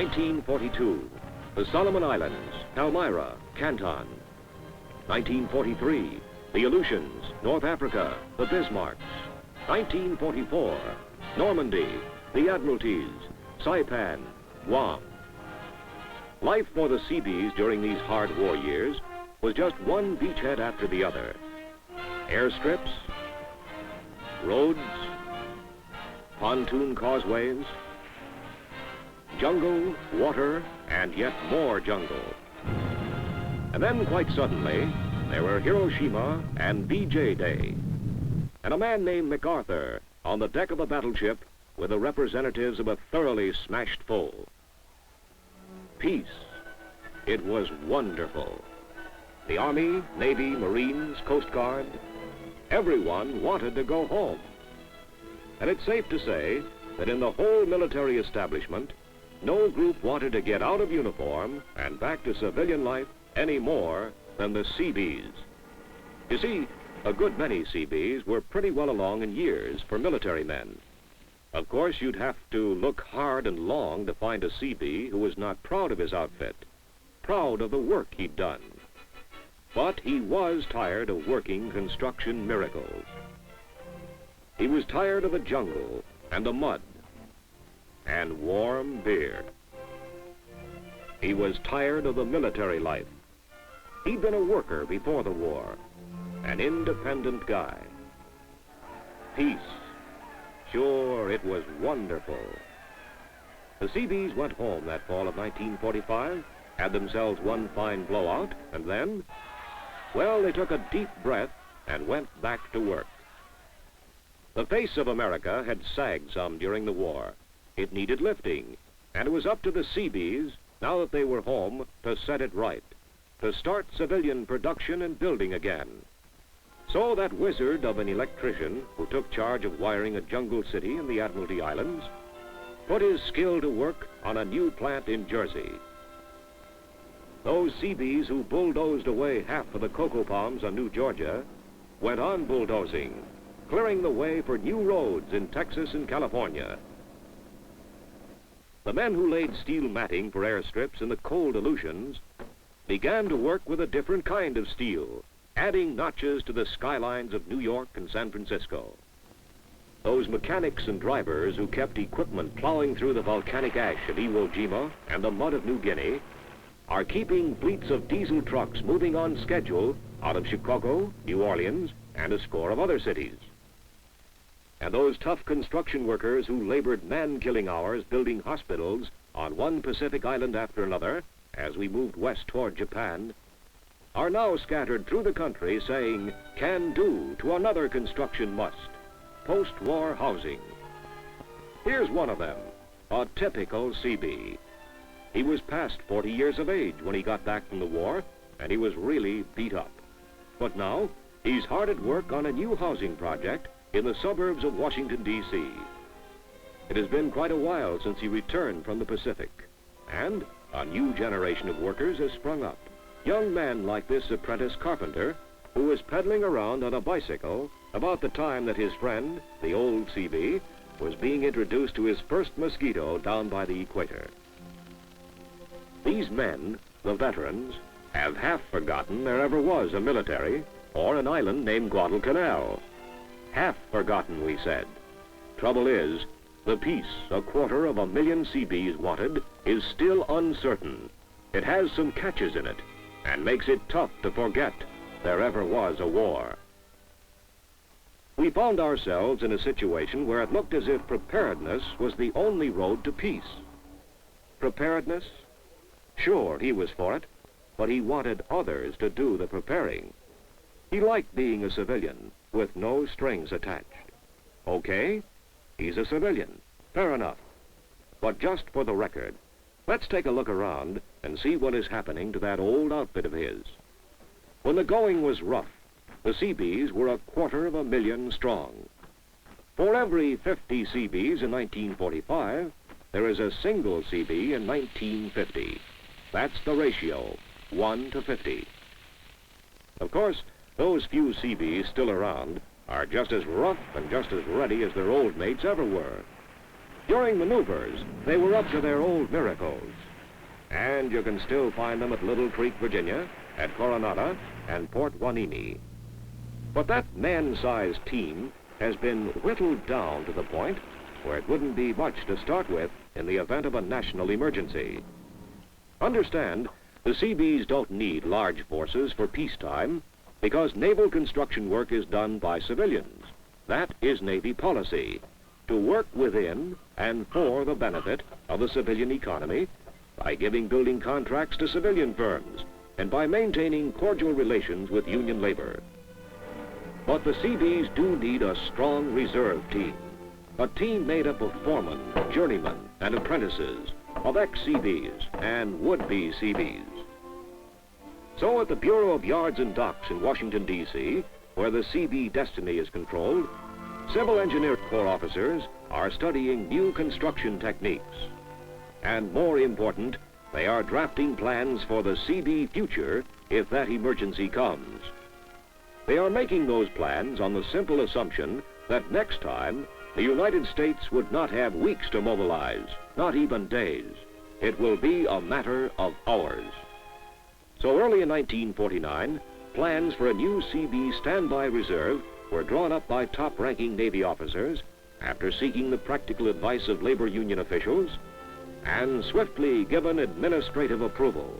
1942, the Solomon Islands, Palmyra, Canton. 1943, the Aleutians, North Africa, the Bismarcks. 1944, Normandy, the Admiralties, Saipan, Guam. Life for the Seabees during these hard war years was just one beachhead after the other. Airstrips, roads, pontoon causeways, jungle, water, and yet more jungle. And then quite suddenly, there were Hiroshima and VJ Day. And a man named MacArthur on the deck of a battleship with the representatives of a thoroughly smashed foe. Peace. It was wonderful. The Army, Navy, Marines, Coast Guard, everyone wanted to go home. And it's safe to say that in the whole military establishment, no group wanted to get out of uniform and back to civilian life any more than the Seabees. You see, a good many Seabees were pretty well along in years for military men. Of course, you'd have to look hard and long to find a Seabee who was not proud of his outfit, proud of the work he'd done. But he was tired of working construction miracles. He was tired of the jungle and the mud and warm beer. He was tired of the military life. He'd been a worker before the war, an independent guy. Peace. Sure, it was wonderful. The Seabees went home that fall of 1945, had themselves one fine blowout, and then, well, they took a deep breath and went back to work. The face of America had sagged some during the war. It needed lifting, and it was up to the Seabees, now that they were home, to set it right, to start civilian production and building again. So that wizard of an electrician who took charge of wiring a jungle city in the Admiralty Islands put his skill to work on a new plant in Jersey. Those Seabees who bulldozed away half of the cocoa palms on New Georgia went on bulldozing, clearing the way for new roads in Texas and California. The men who laid steel matting for airstrips in the cold Aleutians began to work with a different kind of steel, adding notches to the skylines of New York and San Francisco. Those mechanics and drivers who kept equipment plowing through the volcanic ash of Iwo Jima and the mud of New Guinea are keeping fleets of diesel trucks moving on schedule out of Chicago, New Orleans, and a score of other cities. And those tough construction workers who labored man-killing hours building hospitals on one Pacific island after another as we moved west toward Japan are now scattered through the country saying can do to another construction must, post-war housing. Here's one of them, a typical Seabee. He was past 40 years of age when he got back from the war, and he was really beat up. But now, he's hard at work on a new housing project in the suburbs of Washington, D.C. It has been quite a while since he returned from the Pacific, and a new generation of workers has sprung up. Young men like this apprentice carpenter who was pedaling around on a bicycle about the time that his friend, the old Seabee, was being introduced to his first mosquito down by the equator. These men, the veterans, have half forgotten there ever was a military or an island named Guadalcanal. Half forgotten, we said. Trouble is, the peace 250,000 Seabees wanted is still uncertain. It has some catches in it and makes it tough to forget there ever was a war. We found ourselves in a situation where it looked as if preparedness was the only road to peace. Preparedness? Sure, he was for it, but he wanted others to do the preparing. He liked being a civilian with no strings attached. Okay, he's a civilian, fair enough. But just for the record, let's take a look around and see what is happening to that old outfit of his. When the going was rough, the Seabees were 250,000 strong. For every 50 Seabees in 1945, there is a single Seabee in 1950. That's the ratio, 1 to 50. Of course, those few Seabees still around are just as rough and just as ready as their old mates ever were. During maneuvers, they were up to their old miracles. And you can still find them at Little Creek, Virginia, at Coronada, and Port Hueneme. But that man-sized team has been whittled down to the point where it wouldn't be much to start with in the event of a national emergency. Understand, the Seabees don't need large forces for peacetime because naval construction work is done by civilians. That is Navy policy, to work within and for the benefit of the civilian economy by giving building contracts to civilian firms and by maintaining cordial relations with union labor. But the Seabees do need a strong reserve team, a team made up of foremen, journeymen, and apprentices, of ex-Seabees and would-be Seabees. So at the Bureau of Yards and Docks in Washington, D.C., where the Seabee destiny is controlled, Civil Engineer Corps officers are studying new construction techniques. And more important, they are drafting plans for the Seabee future if that emergency comes. They are making those plans on the simple assumption that next time, the United States would not have weeks to mobilize, not even days. It will be a matter of hours. So early in 1949, plans for a new Seabee standby reserve were drawn up by top-ranking Navy officers after seeking the practical advice of labor union officials and swiftly given administrative approval.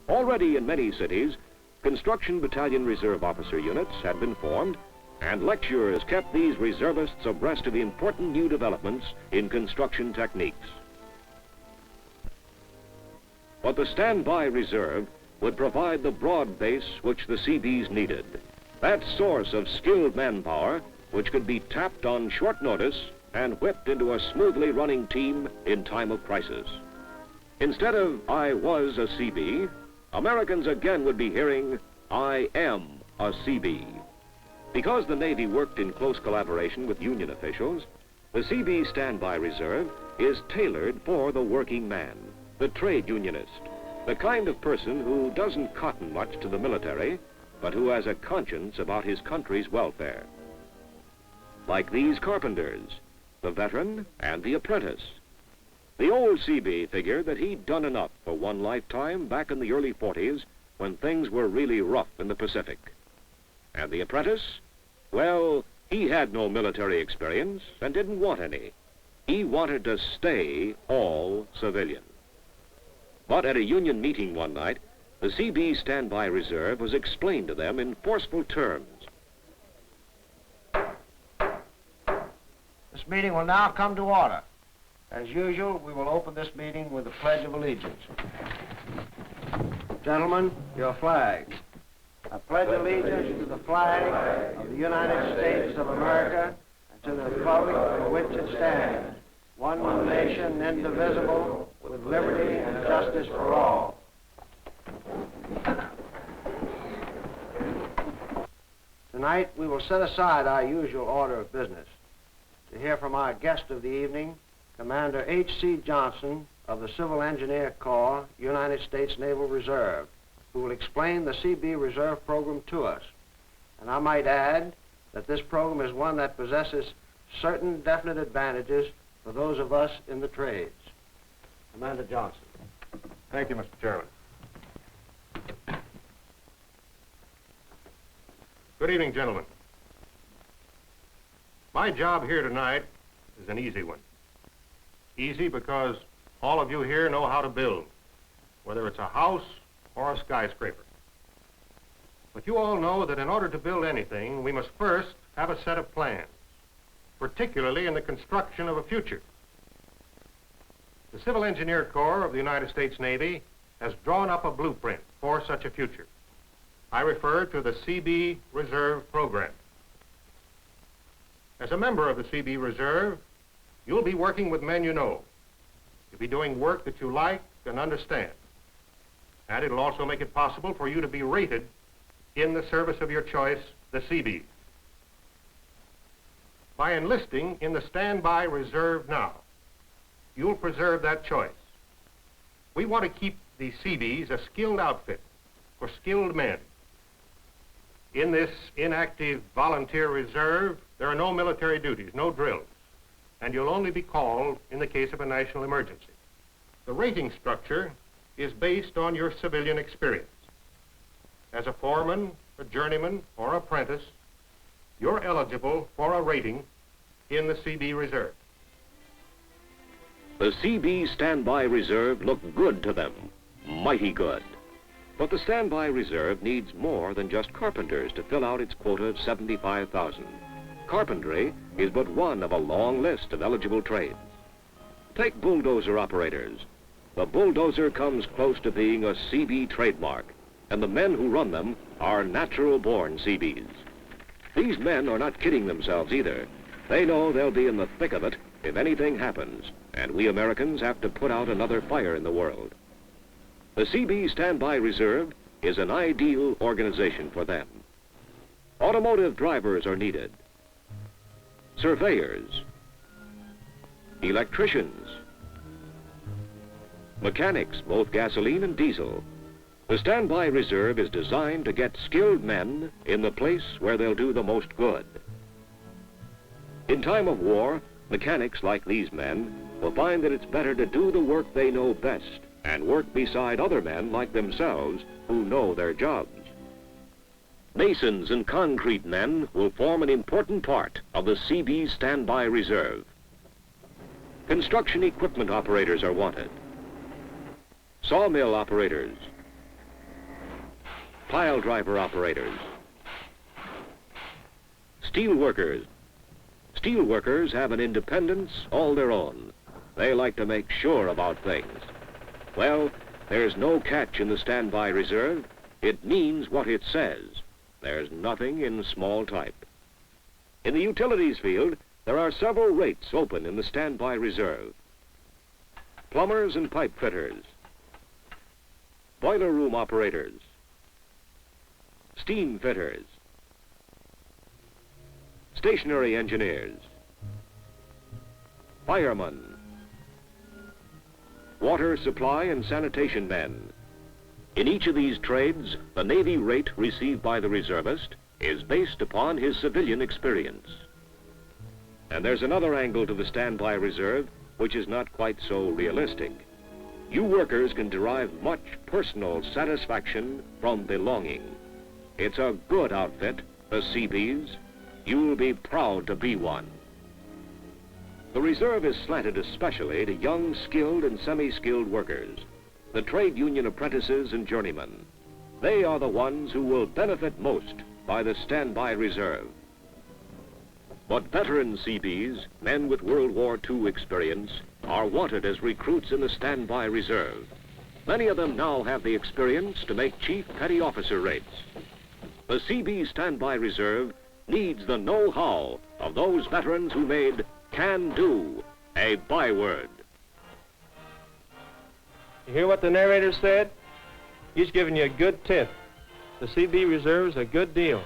Already in many cities, construction battalion reserve officer units had been formed, and lecturers kept these reservists abreast of important new developments in construction techniques. But the standby reserve would provide the broad base which the Seabees needed, that source of skilled manpower which could be tapped on short notice and whipped into a smoothly running team in time of crisis. Instead of "I was a Seabee," Americans again would be hearing "I am a Seabee." Because the Navy worked in close collaboration with union officials, the Seabee Standby Reserve is tailored for the working man, the trade unionist, the kind of person who doesn't cotton much to the military, but who has a conscience about his country's welfare. Like these carpenters, the veteran and the apprentice. The old Seabee figured that he'd done enough for one lifetime back in the early 40s when things were really rough in the Pacific. And the apprentice? Well, he had no military experience and didn't want any. He wanted to stay all civilian. But at a union meeting one night, the Seabee Standby Reserve was explained to them in forceful terms. This meeting will now come to order. As usual, we will open this meeting with the Pledge of Allegiance. Gentlemen, your flags. I pledge allegiance to the flag of the United States of America and to the republic for which it stands, one nation indivisible, with liberty and justice for all. Tonight, we will set aside our usual order of business to hear from our guest of the evening, Commander H.C. Johnson of the Civil Engineer Corps, United States Naval Reserve, who will explain the Seabee Reserve program to us. And I might add that this program is one that possesses certain definite advantages for those of us in the trades. Commander Johnson. Thank you, Mr. Chairman. Good evening, gentlemen. My job here tonight is an easy one. Easy because all of you here know how to build, whether it's a house or a skyscraper. But you all know that in order to build anything, we must first have a set of plans, particularly in the construction of a future. The Civil Engineer Corps of the United States Navy has drawn up a blueprint for such a future. I refer to the Seabee Reserve Program. As a member of the Seabee Reserve, you'll be working with men you know. You'll be doing work that you like and understand. And it'll also make it possible for you to be rated in the service of your choice, the Seabees. By enlisting in the Standby Reserve now, you'll preserve that choice. We want to keep the Seabees a skilled outfit for skilled men. In this inactive volunteer reserve, there are no military duties, no drills, and and you'll only be called in the case of a national emergency. The rating structure is based on your civilian experience. As a foreman, a journeyman, or apprentice, you're eligible for a rating in the Seabee Reserve. The Seabee Standby Reserve looked good to them, mighty good. But the Standby Reserve needs more than just carpenters to fill out its quota of 75,000. Carpentry is but one of a long list of eligible trades. Take bulldozer operators. The bulldozer comes close to being a Seabee trademark, and the men who run them are natural-born Seabees. These men are not kidding themselves either. They know they'll be in the thick of it if anything happens, and we Americans have to put out another fire in the world. The Seabee Standby Reserve is an ideal organization for them. Automotive drivers are needed. Surveyors. Electricians. Mechanics, both gasoline and diesel. The Standby Reserve is designed to get skilled men in the place where they'll do the most good. In time of war, mechanics like these men will find that it's better to do the work they know best and work beside other men like themselves who know their jobs. Masons and concrete men will form an important part of the Seabee Standby Reserve. Construction equipment operators are wanted. Sawmill operators. Pile driver operators. Steel workers. Steel workers have an independence all their own. They like to make sure about things. Well, there's no catch in the Standby Reserve. It means what it says. There's nothing in small type. In the utilities field, there are several rates open in the Standby Reserve. Plumbers and pipe fitters. Boiler room operators. Steam fitters. Stationary engineers. Firemen. Water supply and sanitation men. In each of these trades, the Navy rate received by the reservist is based upon his civilian experience. And there's another angle to the Standby Reserve which is not quite so realistic. You workers can derive much personal satisfaction from belonging. It's a good outfit, the Seabees. You'll be proud to be one. The reserve is slanted especially to young, skilled and semi-skilled workers, the trade union apprentices and journeymen. They are the ones who will benefit most by the Standby Reserve. But veteran Seabees, men with World War II experience, are wanted as recruits in the Standby Reserve. Many of them now have the experience to make chief petty officer rates. The Seabee Standby Reserve needs the know-how of those veterans who made "can do" a byword. You hear what the narrator said? He's giving you a good tip. The Seabee Reserve's a good deal.